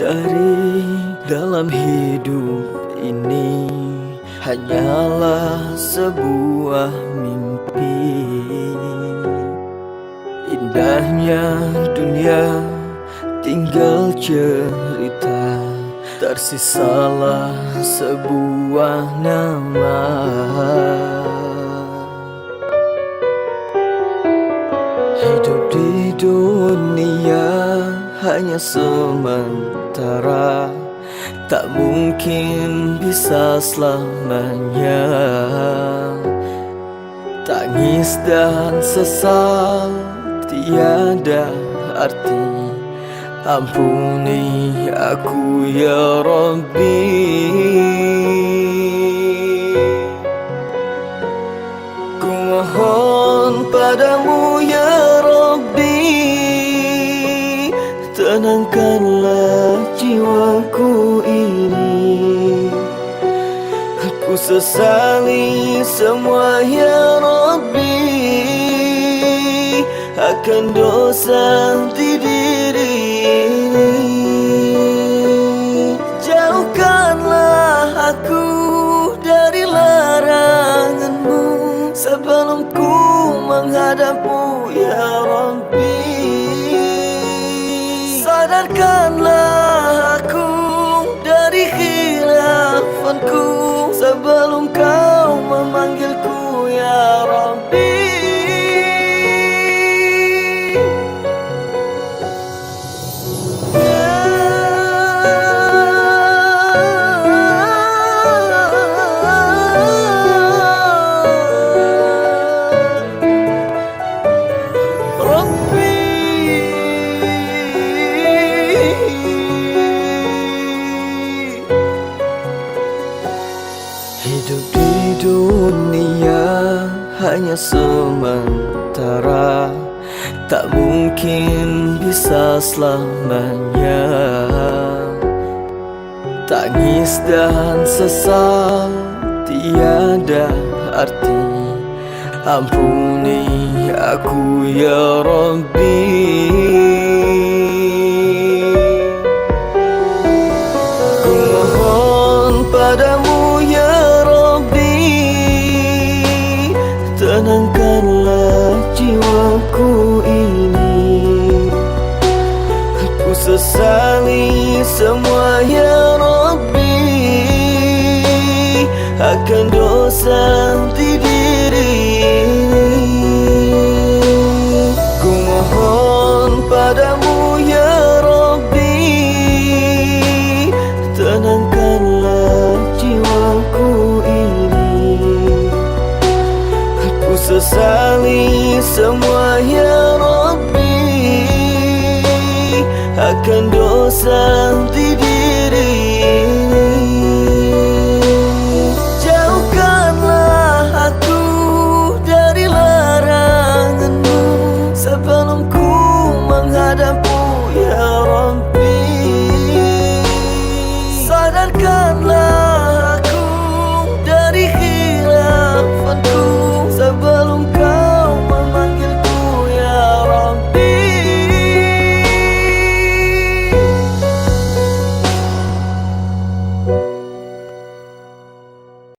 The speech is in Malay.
dari dalam hidup ini hanyalah sebuah mimpi. Indahnya dunia tinggal cerita, tersisalah sebuah nama. Hidup di dunia hanya sementara, tak mungkin bisa selamanya. Tangis dan sesal tiada arti, ampuni aku ya Rabbi. Ku mohon padamu ya Rabbi, tenangkanlah jiwaku ini. Ku sesali semua ya Rabbi akan dosa di diri ini. Jauhkanlah aku dari laranganmu sebelum ku menghadapmu ya Rabbi. Sadarkanlah aku dari khilafanku sebelum kau memanggilku ya Rabbi. Hidup di dunia hanya sementara, tak mungkin bisa selamanya. Tangis dan sesal tiada arti, ampuni aku ya Rabbi. Ku mohon padamu ya Rabbi, tenangkanlah jiwaku ini. Ku sesali semua ya Rabbi akan dosa di diri ini. Ku mohon padamu ya Rabbi, tenangkanlah jiwaku ini. Ku sesali semua ya Rabbi akan dosa